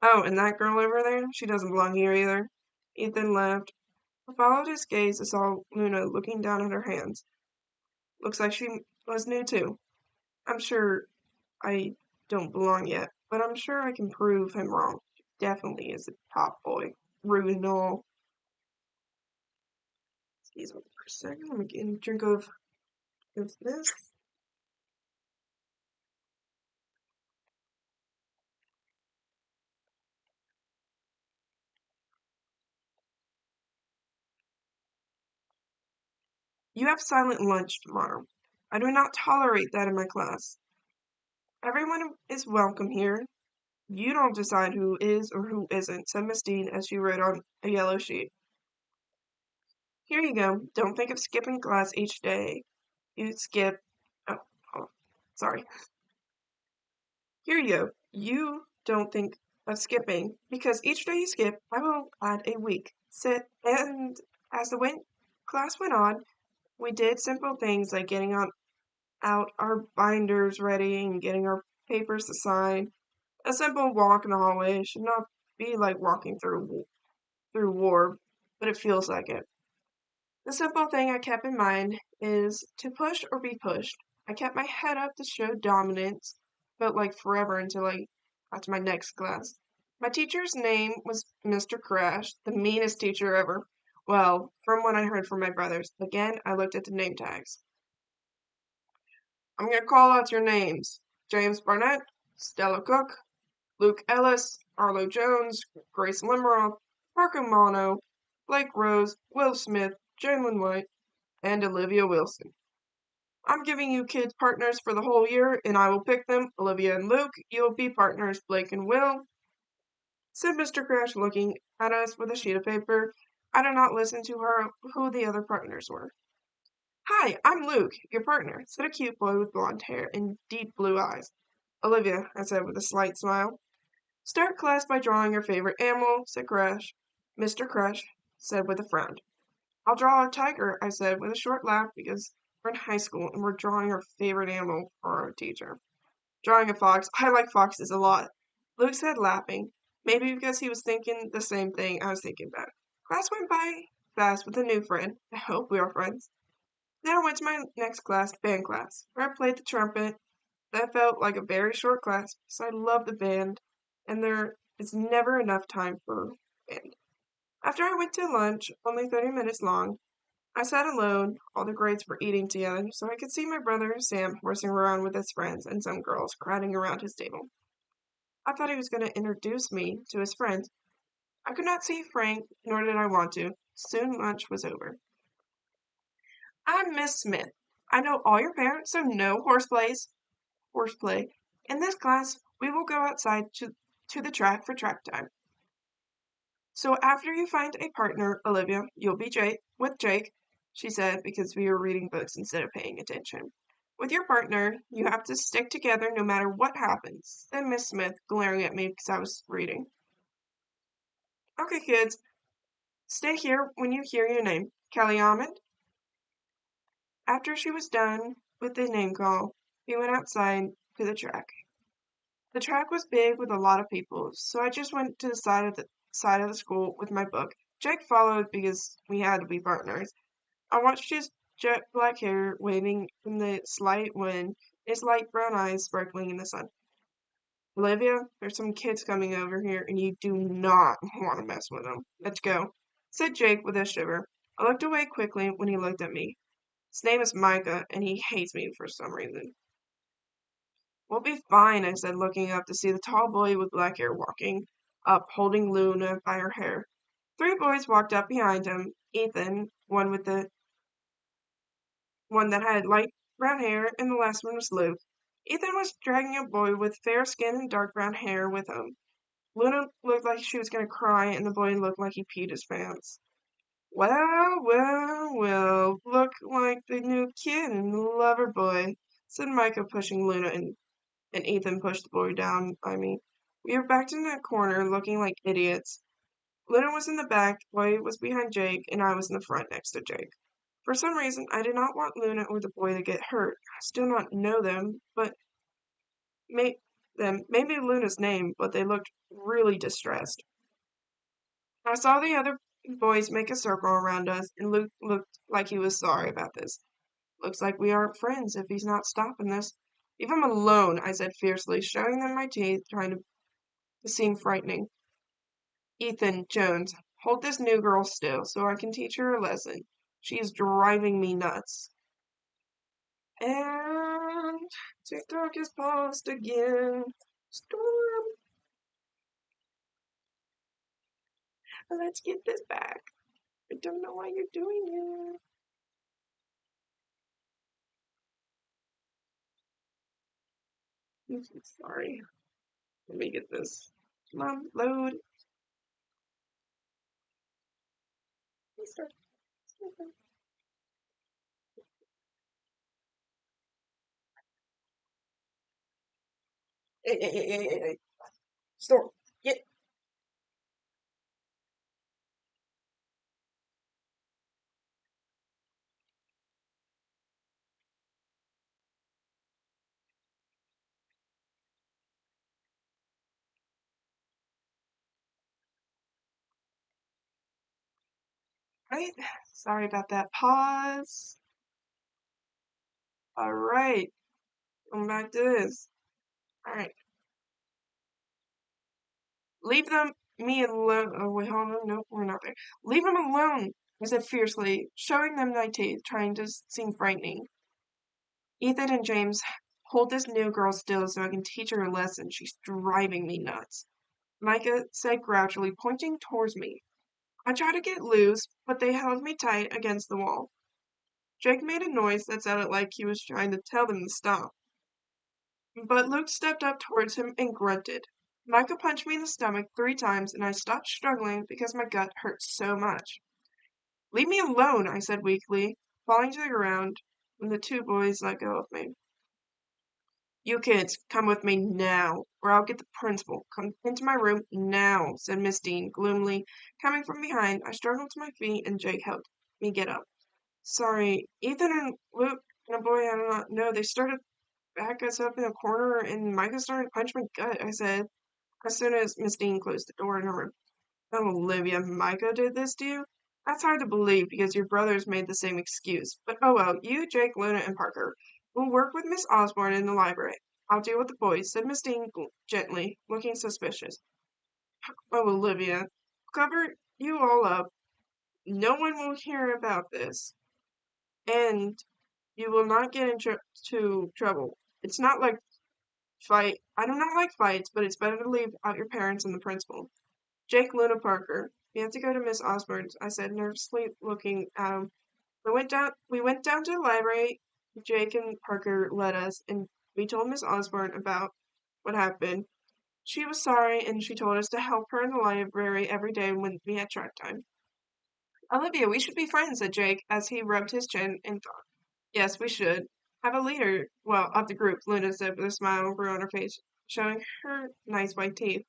[SPEAKER 1] "Oh, and that girl over there? She doesn't belong here either." Ethan laughed. I followed his gaze and saw Luna looking down at her hands. Looks like she was new too. "I'm sure I don't belong yet, but I'm sure I can prove him wrong. He definitely is a top boy. Rude and all." Excuse me for a second. Let me get a drink of this. "You have silent lunch tomorrow. I do not tolerate that in my class. Everyone is welcome here. You don't decide who is or who isn't," said Miss Dean as she wrote on a yellow sheet. "Here you go. Don't think of skipping class each day. You skip. Oh, oh, sorry. Here you go. You don't think of skipping, because each day you skip, I will add a week." And as the class went on, we did simple things like getting out our binders ready and getting our papers to sign. A simple walk in the hallway should not be like walking through war, but it feels like it. The simple thing I kept in mind is to push or be pushed. I kept my head up to show dominance. Felt like forever until I got to my next class. My teacher's name was Mr. Crash, the meanest teacher ever. Well, from what I heard from my brothers. Again, I looked at the name tags. "I'm going to call out your names. James Barnett, Stella Cook, Luke Ellis, Arlo Jones, Grace Limroth, Parker Mono, Blake Rose, Will Smith, Jalen White, and Olivia Wilson. I'm giving you kids partners for the whole year, and I will pick them. Olivia and Luke, you'll be partners. Blake and Will," said Mr. Crash, looking at us with a sheet of paper. I did not listen to her who the other partners were. "Hi, I'm Luke, your partner," said a cute boy with blonde hair and deep blue eyes. "Olivia," I said with a slight smile. "Start class by drawing your favorite animal," said Crash. Mr. Crash said with a frown. "I'll draw a tiger," I said with a short laugh, because we're in high school and we're drawing our favorite animal for our teacher. "Drawing a fox. I like foxes a lot," Luke said, laughing. Maybe because he was thinking the same thing I was thinking about. Class went by fast with a new friend. I hope we are friends. Then I went to my next class, band class, where I played the trumpet. That felt like a very short class because I love the band, and there is never enough time for band. After I went to lunch, only 30 minutes long, I sat alone. All the grades were eating together, so I could see my brother Sam horsing around with his friends and some girls crowding around his table. I thought he was going to introduce me to his friends. I could not see Frank, nor did I want to. Soon lunch was over. I'm Miss Smith. I know all your parents, so no horseplay. In this class, we will go outside to the track for track time. So after you find a partner, Olivia, you'll be with Jake, she said, because we were reading books instead of paying attention. With your partner, you have to stick together no matter what happens, said Miss Smith, glaring at me because I was reading. Okay, kids, stay here when you hear your name. Kelly Ahmed. After she was done with the name call, we went outside to the track. The track was big with a lot of people, so I just went to the side of the school with my book. Jake followed because we had to be partners. I watched his jet black hair waving in the slight wind, his light brown eyes sparkling in the sun. Olivia, there's some kids coming over here, and you do not want to mess with them. Let's go, said Jake with a shiver. I looked away quickly when he looked at me. His name is Micah, and he hates me for some reason. We'll be fine, I said, looking up to see the tall boy with black hair walking up, holding Luna by her hair. Three boys walked up behind him. Ethan, one that had light brown hair, and the last one was Luke. Ethan was dragging a boy with fair skin and dark brown hair with him. Luna looked like she was going to cry, and the boy looked like he peed his pants. Well, look like the new kid and the lover boy, said Micah, pushing Luna and Ethan pushed the boy down by me. We were backed in the corner, looking like idiots. Luna was in the back, the boy was behind Jake, and I was in the front next to Jake. For some reason, I did not want Luna or the boy to get hurt. I still not know them, but maybe Luna's name, but they looked really distressed. I saw the other boys make a circle around us, and Luke looked like he was sorry about this. Looks like we aren't friends if he's not stopping this. Leave him alone, I said fiercely, showing them my teeth, trying to seem frightening. Ethan Jones, hold this new girl still so I can teach her a lesson. She is driving me nuts. And TikTok is paused again. Storm, let's get this back. I don't know why you're doing it. I'm so sorry. Let me get this. Come on, load. Start. Hey. Storm, get. Right. Sorry about that pause. All right. Come back to this. All right. Leave me alone. Oh, wait, hold on. No, we're not there. Leave him alone, I said fiercely, showing them my teeth, trying to seem frightening. Ethan and James, hold this new girl still so I can teach her a lesson. She's driving me nuts. Micah said grouchily, pointing towards me. I tried to get loose, but they held me tight against the wall. Jake made a noise that sounded like he was trying to tell them to stop. But Luke stepped up towards him and grunted. Micah punched me in the stomach 3 times, and I stopped struggling because my gut hurt so much. Leave me alone, I said weakly, falling to the ground when the two boys let go of me. You kids, come with me now, or I'll get the principal. Come into my room now, said Miss Dean gloomily. Coming from behind, I struggled to my feet, and Jake helped me get up. Sorry, Ethan and Luke and a boy I do not know, they started back us up in a corner, and Micah started to punch my gut, I said. as soon as Miss Dean closed the door in her room. Oh, Olivia, Micah did this to you? That's hard to believe because your brothers made the same excuse. But oh well, you, Jake, Luna, and Parker will work with Miss Osborne in the library. I'll deal with the boys, said Miss Dean gently, looking suspicious. Oh, Olivia, cover you all up. No one will hear about this. And you will not get into trouble. It's not like I do not like fights, but it's better to leave out your parents and the principal. Jake, Luna, Parker. We have to go to Miss Osborne's, I said, nervously looking at him. We went down to the library. Jake and Parker led us, and we told Miss Osborne about what happened. She was sorry, and she told us to help her in the library every day when we had track time. Olivia, we should be friends, said Jake, as he rubbed his chin and thought. Yes, we should. Have a leader, well, of the group, Luna said with a smile grew on her face, showing her nice white teeth.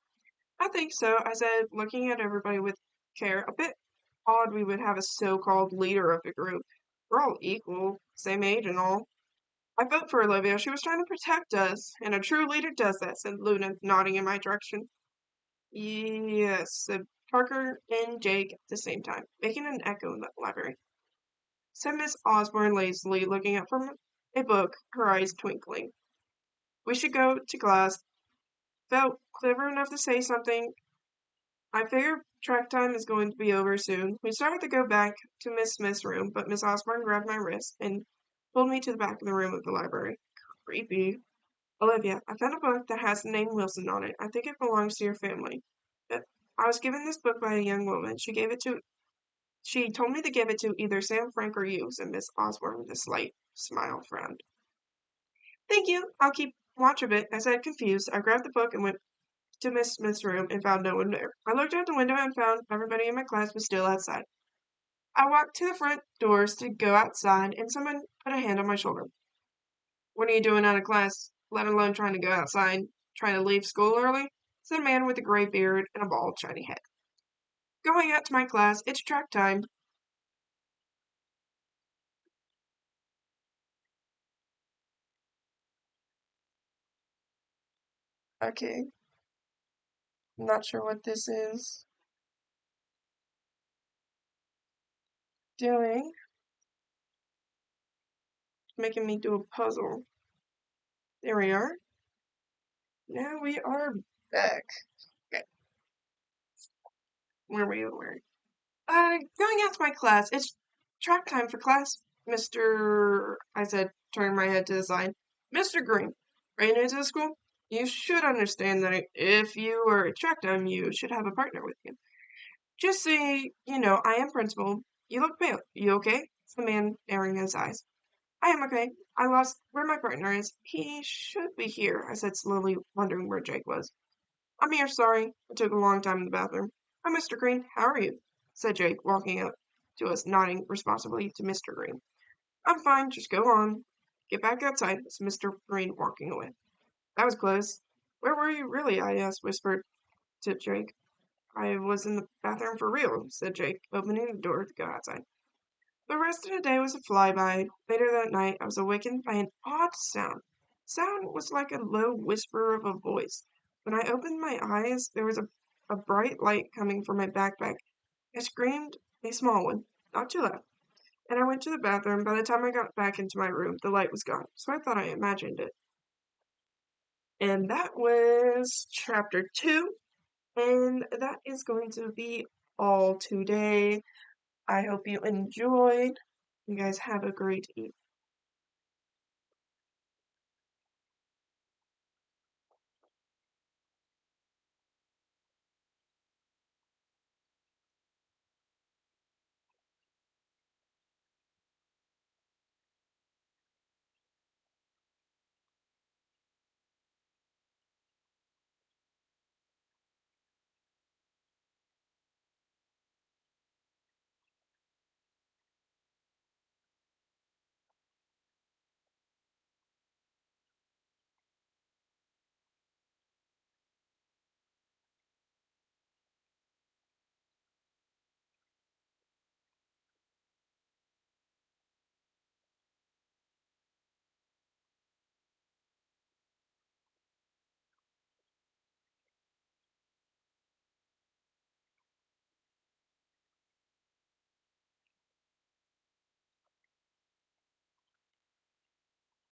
[SPEAKER 1] I think so, I said, looking at everybody with care. A bit odd we would have a so-called leader of the group. We're all equal, same age and all. I vote for Olivia. She was trying to protect us, and a true leader does that, said Luna, nodding in my direction. Yes, said Parker and Jake at the same time, making an echo in the library. Said Miss Osborne lazily, looking up from a book, her eyes twinkling. We should go to class. Felt clever enough to say something. I figure track time is going to be over soon. We started to go back to Miss Smith's room, but Miss Osborne grabbed my wrist and pulled me to the back of the room of the library. Creepy. Olivia, I found a book that has the name Wilson on it. I think it belongs to your family. I was given this book by a young woman. She told me to give it to either Sam, Frank, or you, said Miss Osborne with a slight smile frowned. Thank you. I'll keep watch of it. I said, confused. I grabbed the book and went to Miss Smith's room and found no one there. I looked out the window and found everybody in my class was still outside. I walked to the front doors to go outside, and someone put a hand on my shoulder. What are you doing out of class, let alone trying to go outside, trying to leave school early? Said a man with a gray beard and a bald, shiny head. Going out to my class, it's track time. Okay, I'm not sure what this is doing. Making me do a puzzle. There we are. Now we are back. Okay, where we were. Going out to my class. It's track time for class, Mr. I said, turning my head to the side. Mr. Green, are you new to the school? You should understand that if you are at track time, you should have a partner with you. Just say, I am principal. You look pale. You okay? It's the man narrowing his eyes. I am okay. I lost where my partner is. He should be here, I said slowly, wondering where Jake was. I'm here, sorry. It took a long time in the bathroom. Hi, Mr. Green. How are you? Said Jake, walking up to us, nodding responsibly to Mr. Green. I'm fine, just go on. Get back outside, said Mr. Green, walking away. That was close. Where were you really? I asked, whispered to Jake. I was in the bathroom for real, said Jake, opening the door to go outside. The rest of the day was a flyby. Later that night, I was awakened by an odd sound. Sound was like a low whisper of a voice. When I opened my eyes, there was a bright light coming from my backpack. I screamed, a small one, not too loud, and I went to the bathroom. By the time I got back into my room, the light was gone, so I thought I imagined it. And that was chapter 2, and that is going to be all today. I hope you enjoyed. You guys have a great evening.